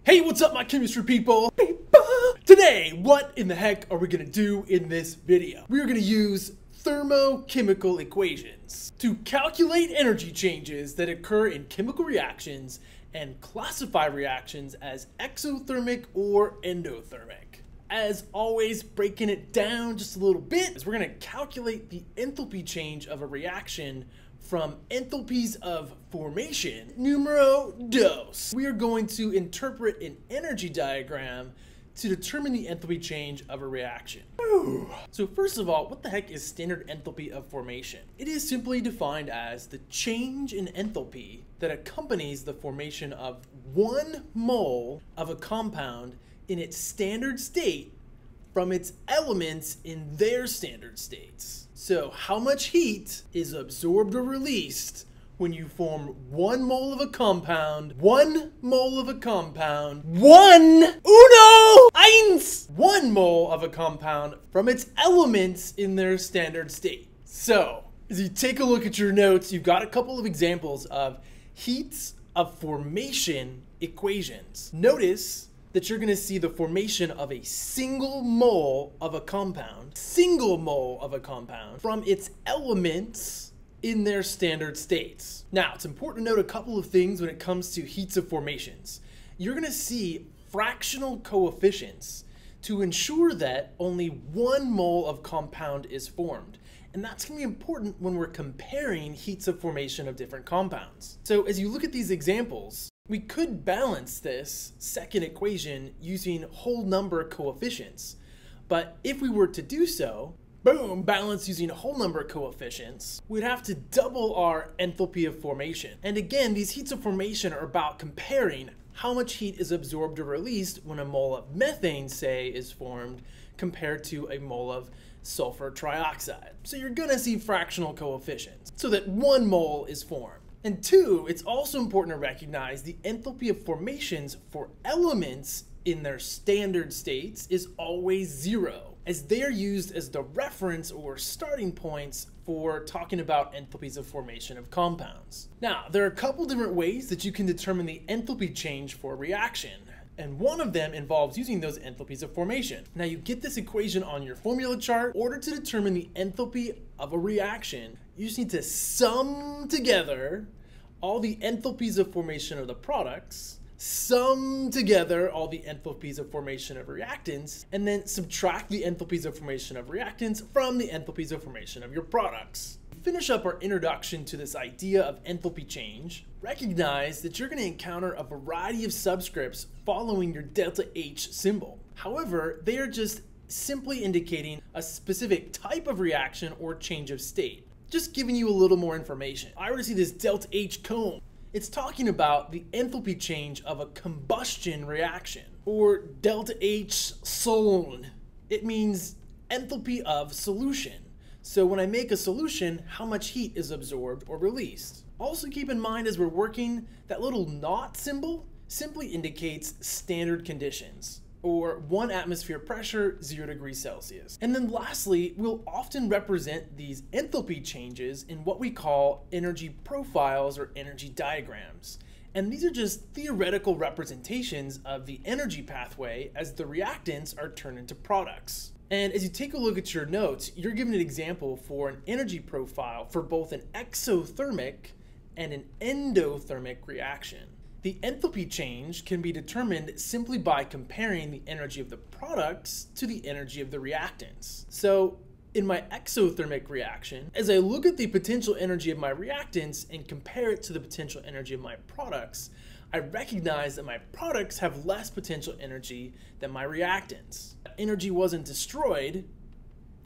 Hey, what's up my chemistry people? Today, what in the heck are we gonna do in this video? We are gonna use thermochemical equations to calculate energy changes that occur in chemical reactions and classify reactions as exothermic or endothermic. As always, breaking it down just a little bit, is we're gonna calculate the enthalpy change of a reaction from enthalpies of formation, numero dos. We are going to interpret an energy diagram to determine the enthalpy change of a reaction. So first of all, what the heck is standard enthalpy of formation? It is simply defined as the change in enthalpy that accompanies the formation of 1 mole of a compound in its standard state from its elements in their standard states. So how much heat is absorbed or released when you form 1 mole of a compound, 1 mole of a compound, 1 mole of a compound from its elements in their standard state. So as you take a look at your notes, you've got a couple of examples of heats of formation equations. Notice that you're gonna see the formation of a single mole of a compound from its elements in their standard states. Now, it's important to note a couple of things when it comes to heats of formations. You're gonna see fractional coefficients to ensure that only 1 mole of compound is formed. And that's gonna be important when we're comparing heats of formation of different compounds. So as you look at these examples, we could balance this second equation using whole number coefficients. But if we were to do so, boom, balance using whole number coefficients, we'd have to double our enthalpy of formation. And again, these heats of formation are about comparing how much heat is absorbed or released when a mole of methane, say, is formed compared to a mole of sulfur trioxide. So you're gonna see fractional coefficients so that 1 mole is formed. And 2, it's also important to recognize the enthalpy of formations for elements in their standard states is always 0, as they are used as the reference or starting points for talking about enthalpies of formation of compounds. Now, there are a couple different ways that you can determine the enthalpy change for a reaction, and one of them involves using those enthalpies of formation. Now, you get this equation on your formula chart. In order to determine the enthalpy of a reaction, you just need to sum together all the enthalpies of formation of the products, sum together all the enthalpies of formation of reactants, and then subtract the enthalpies of formation of reactants from the enthalpies of formation of your products. To finish up our introduction to this idea of enthalpy change, recognize that you're going to encounter a variety of subscripts following your delta H symbol. However, they are just simply indicating a specific type of reaction or change of state. Just giving you a little more information. I already see this delta H cone. It's talking about the enthalpy change of a combustion reaction, or delta H sol. It means enthalpy of solution. So when I make a solution, how much heat is absorbed or released. Also keep in mind as we're working, that little naught symbol simply indicates standard conditions, or 1 atmosphere pressure, 0 degrees Celsius. And then lastly, we'll often represent these enthalpy changes in what we call energy profiles or energy diagrams. And these are just theoretical representations of the energy pathway as the reactants are turned into products. And as you take a look at your notes, you're given an example for an energy profile for both an exothermic and an endothermic reaction. The enthalpy change can be determined simply by comparing the energy of the products to the energy of the reactants. So in my exothermic reaction, as I look at the potential energy of my reactants and compare it to the potential energy of my products, I recognize that my products have less potential energy than my reactants. Energy wasn't destroyed,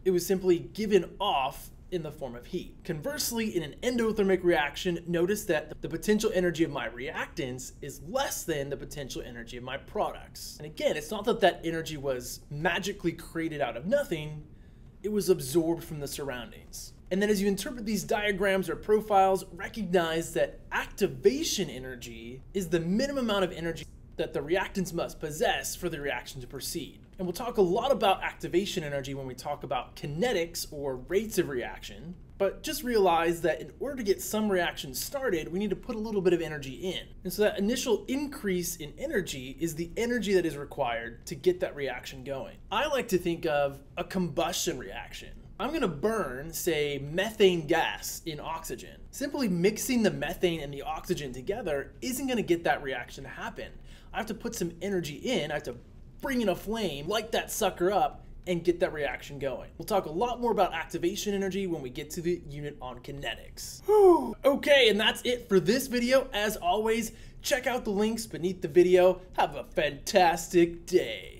it was simply given off in the form of heat. Conversely, in an endothermic reaction, notice that the potential energy of my reactants is less than the potential energy of my products. And again, it's not that that energy was magically created out of nothing, it was absorbed from the surroundings. And then as you interpret these diagrams or profiles, recognize that activation energy is the minimum amount of energy that the reactants must possess for the reaction to proceed. And we'll talk a lot about activation energy when we talk about kinetics or rates of reaction. But just realize that in order to get some reactions started, we need to put a little bit of energy in. And so that initial increase in energy is the energy that is required to get that reaction going. I like to think of a combustion reaction. I'm gonna burn, say, methane gas in oxygen. Simply mixing the methane and the oxygen together isn't gonna get that reaction to happen. I have to put some energy in, I have to bring in a flame, light that sucker up, and get that reaction going. We'll talk a lot more about activation energy when we get to the unit on kinetics. Whew. Okay, and that's it for this video. As always, check out the links beneath the video. Have a fantastic day.